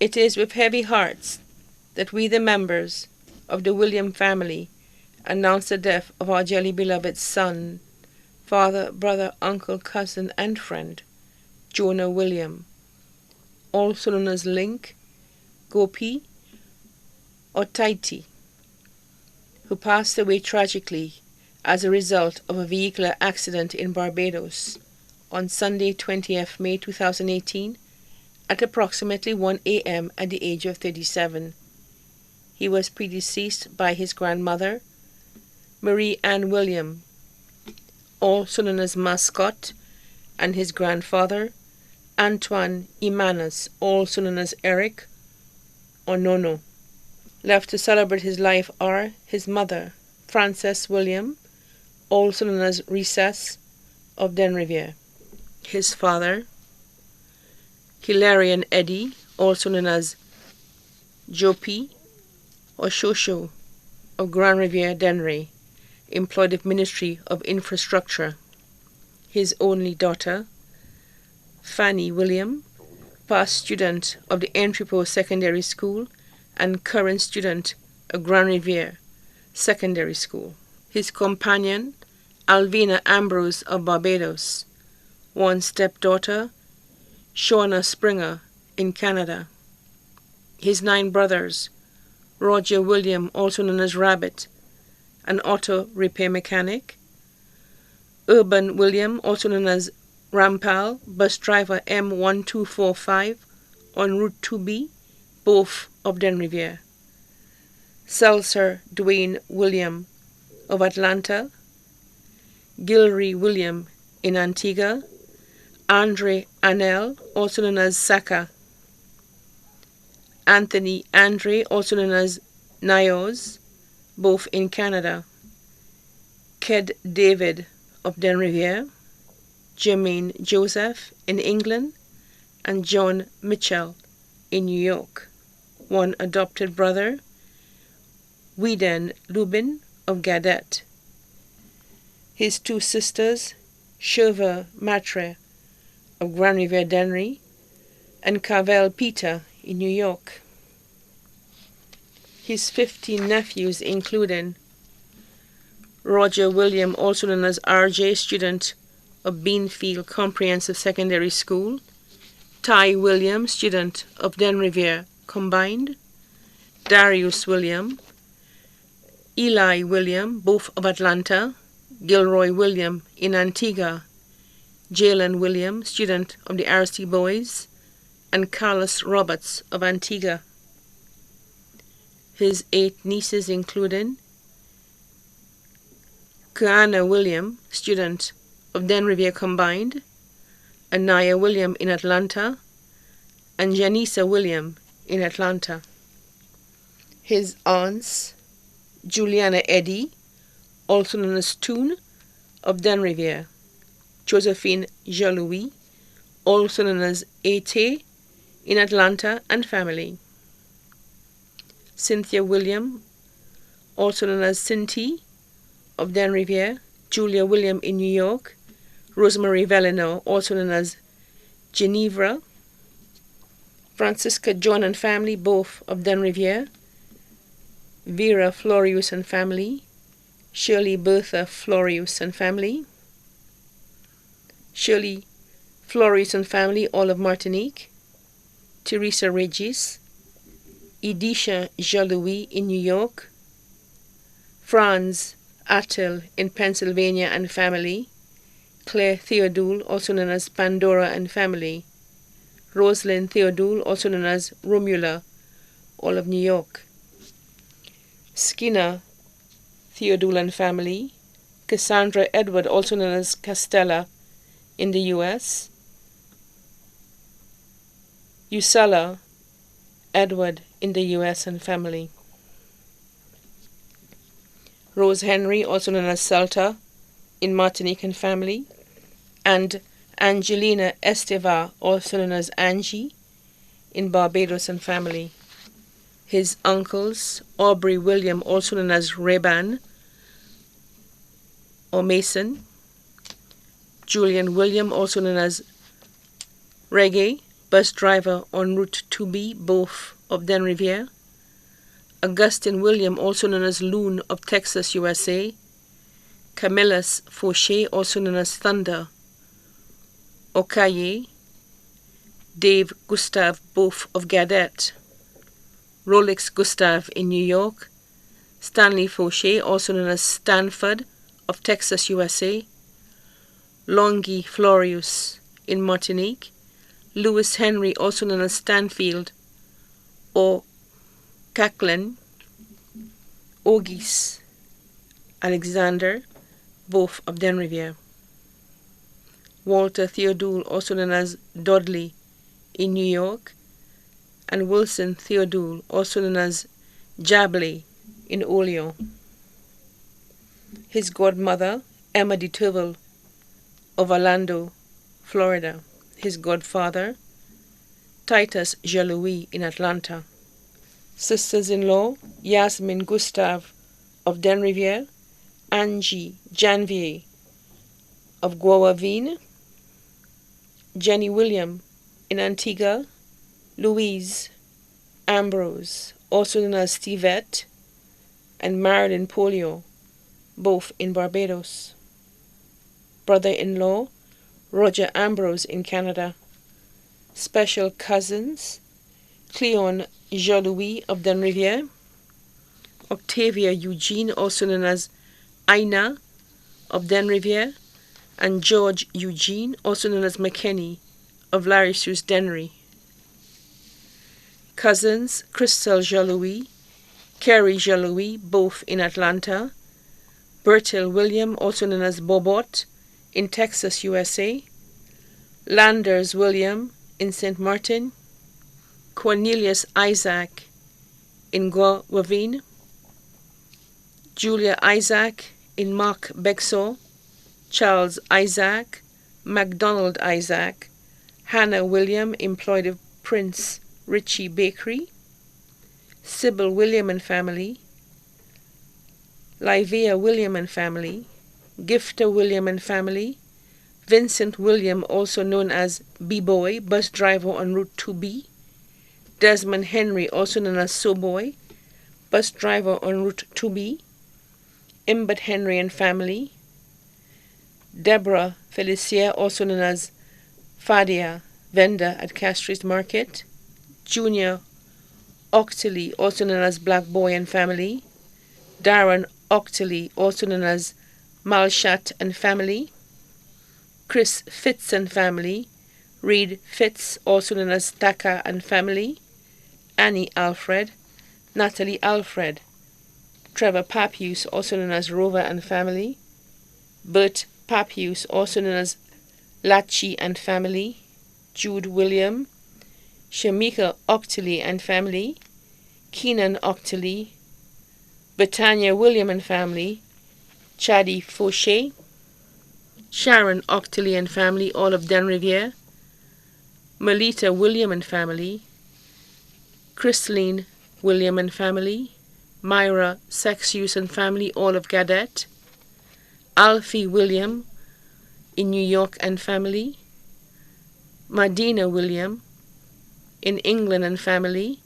It is with heavy hearts that we, the members of the William family, announce the death of our dearly beloved son, father, brother, uncle, cousin, and friend, Jonah William, also known as Link, Gopi, or Taiti, who passed away tragically as a result of a vehicular accident in Barbados on Sunday, 20th May 2018, at approximately 1 a.m. at the age of 37. He was predeceased by his grandmother, Marie Ann William, also known as Mascot, and his grandfather, Antoine Imanas, also known as Eric or Nono. Left to celebrate his life are his mother, Frances William, also known as Recess of Denrivier, his father, Hilarion Eddy, also known as Jopi or Shosho of Grand Riviere Denry, employed with Ministry of Infrastructure, his only daughter, Fanny William, past student of the Entrepot Secondary School and current student of Grand Riviere Secondary School, his companion, Alvina Ambrose of Barbados, one stepdaughter, Shauna Springer in Canada, his 9 brothers, Roger William, also known as Rabbit, an auto repair mechanic, Urban William, also known as Rampal, bus driver M1245 on Route 2B, both of Denrivier, Seltzer Dwayne William of Atlanta, Gilry William in Antigua, Andre Anel, also known as Saka, Anthony Andre, also known as Nios, both in Canada, Ked David of Denrivier, Jermaine Joseph in England, and John Mitchell in New York, one adopted brother, Whedon Lubin of Gadet, his 2 sisters, Chauver Matre of Grand Riviere Denry, and Cavell Peter in New York. His 15 nephews, including Roger William, also known as RJ, student of Beanfield Comprehensive Secondary School, Ty William, student of Denrivier Combined, Darius William, Eli William, both of Atlanta, Gilroy William in Antigua, Jalen William, student of the RC Boys, and Carlos Roberts of Antigua. His 8 nieces, including Kiana William, student of Denrivier Combined, Anaya William in Atlanta, and Janisa William in Atlanta. His aunts, Juliana Eddy, also known as Toon, of Denrivier, Josephine Jalouis, also known as Ete, in Atlanta and family, Cynthia William, also known as Cinti, of Denrivier, Julia William in New York, Rosemary Velino, also known as Genevra, Francisca John and family, both of Denrivier, Vera Florius and family, Shirley Bertha Florius and family, Shirley Florius and family, all of Martinique, Teresa Regis, Edisha Jalouis in New York, Franz Attel in Pennsylvania and family, Claire Theodule, also known as Pandora and family, Rosalind Theodule, also known as Romula, all of New York, Skinner Theodule and family, Cassandra Edward, also known as Castella, in the U.S., Usala Edward in the U.S. and family, Rose Henry, also known as Celta, in Martinique and family, and Angelina Esteva, also known as Angie, in Barbados and family. His uncles, Aubrey William, also known as Reban or Mason, Julian William, also known as Reggae bus driver on Route 2B, both of Den Riviere. Augustin William, also known as Loon of Texas, USA. Camillus Fauché, also known as Thunder, Okaye. Dave Gustave, both of Gadet. Rolex Gustave in New York. Stanley Fauché, also known as Stanford of Texas, USA. Longy Florius in Martinique. Louis Henry, also known as Stanfield or Cacklin. Ogis Alexander, both of Den Riviere. Walter Theodule, also known as Dudley in New York, and Wilson Theodule, also known as Jablé in Olio. His godmother, Emma de Turville of Orlando, Florida. His godfather, Titus Jean-Louis in Atlanta. Sisters-in-law, Yasmin Gustave of Den Riviere, Angie Janvier of Guavine, Jenny William in Antigua, Louise Ambrose, also known as Stevette, and Marilyn Polio, both in Barbados. Brother-in-law, Roger Ambrose in Canada. Special cousins, Cleon Jean-Louis of Den Riviere, Octavia Eugene, also known as Aina of Den Riviere, and George Eugene, also known as McKinney of Larry Sue's Dennery. Cousins, Crystal Jean-Louis, Kerry Jean-Louis, both in Atlanta, Bertil William, also known as Bobot, in Texas, USA, Landers William in St. Martin, Cornelius Isaac in Guavine, Julia Isaac in Mark Bexor, Charles Isaac, MacDonald Isaac, Hannah William, employed of Prince Ritchie Bakery, Sybil William and family, Livia William and family, Gifter William and family, Vincent William, also known as B-Boy, bus driver on Route 2B, Desmond Henry, also known as So-Boy, bus driver on Route 2B, Imbert Henry and family, Deborah Felicia, also known as Fadia, vendor at Castries Market, Junior Octley, also known as Black Boy and family, Darren Octley, also known as Malshat and family, Chris Fitz and family, Reed Fitz, also known as Taka and family, Annie Alfred, Natalie Alfred, Trevor Papius, also known as Rover and family, Bert Papius, also known as Lachi and family, Jude William, Shamika Octley and family, Keenan Octley, Betania William and family, Chaddy Fauché, Sharon Octley and family, all of Den Riviere, Melita William and family, Christine William and family, Myra Sexius and family, all of Gadet, Alfie William in New York and family, Madina William in England and family,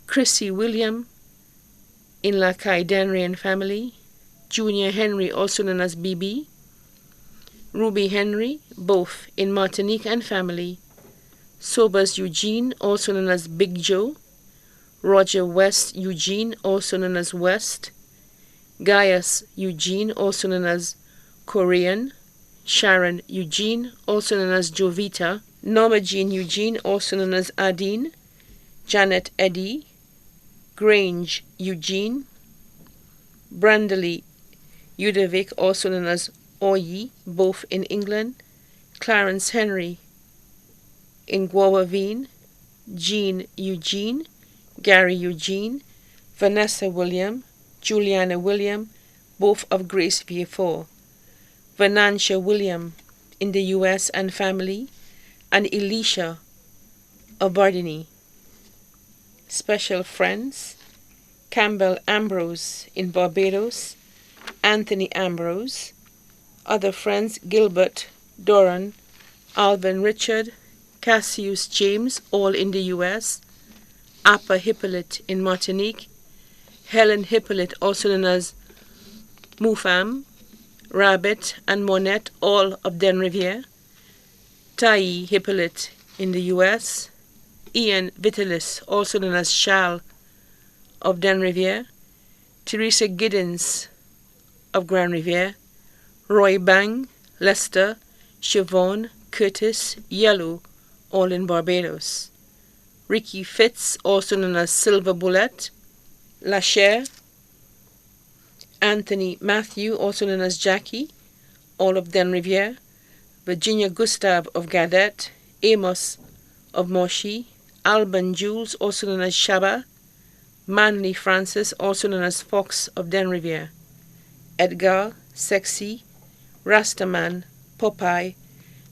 Chrissy William in Lakai Denry and family, Junior Henry, also known as BB, Ruby Henry, both in Martinique and family, Sobers Eugene, also known as Big Joe, Roger West Eugene, also known as West, Gaius Eugene, also known as Korean, Sharon Eugene, also known as Jovita, Norma Jean Eugene, also known as Adine, Janet Eddy, Grange Eugene, Brandley Udovic, also known as Oyi, both in England, Clarence Henry in Guavine, Jean Eugene, Gary Eugene, Vanessa William, Juliana William, both of Grace V4, Venancia William in the U.S. and family, and Elisha of Bardini. Special friends, Campbell Ambrose in Barbados, Anthony Ambrose. Other friends, Gilbert Doran, Alvin Richard, Cassius James, all in the U.S., Appa Hippolyte in Martinique, Helen Hippolyte, also known as Mufam, Rabbit, and Monette, all of Den Riviere, Tai Hippolyte in the U.S., Ian Vitalis, also known as Charles, of Den Riviere, Teresa Giddens of Grand Riviere, Roy Bang, Lester, Siobhan, Curtis, Yellow, all in Barbados, Ricky Fitz, also known as Silver Bullet, Lachère, Anthony Matthew, also known as Jackie, all of Den Riviere, Virginia Gustave of Gadet, Amos of Moshi, Alban Jules, also known as Shaba, Manley Francis, also known as Fox of Den Riviere, Edgar, Sexy, Rastaman, Popeye,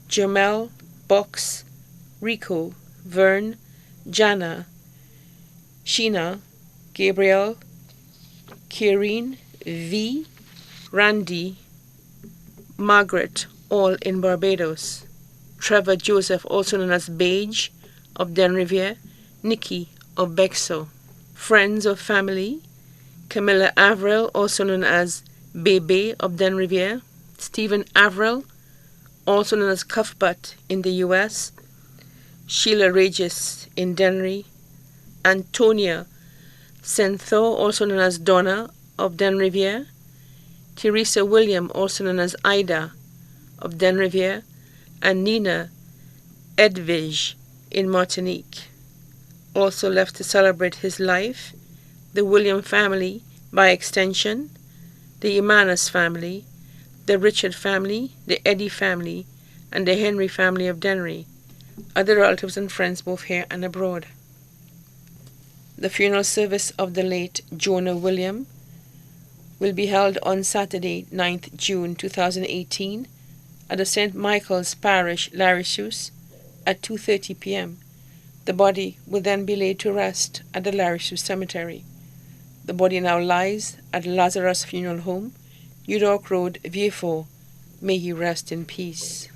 Jamel, Box, Rico, Vern, Jana, Sheena, Gabriel, Kieran, V, Randy, Margaret, all in Barbados, Trevor Joseph, also known as Beige of Den Riviere, Nikki of Bexo, friends of family, Camilla Avril, also known as Bebe of Den Riviere, Stephen Avril, also known as Cuffbutt in the U.S., Sheila Regis in Denry, Antonia Sentho, also known as Donna of Den Riviere, Teresa William, also known as Ida of Den Riviere, and Nina Edwige in Martinique. Also left to celebrate his life, the William family, by extension, the Imanas family, the Richard family, the Eddy family, and the Henry family of Denry, other relatives and friends both here and abroad. The funeral service of the late Jonah William will be held on Saturday, 9th June 2018 at the St. Michael's Parish, Larissus, at 2:30 p.m. The body will then be laid to rest at the Larissus Cemetery. The body now lies at Lazarus Funeral Home, New York Road, Vieux Fort. May he rest in peace.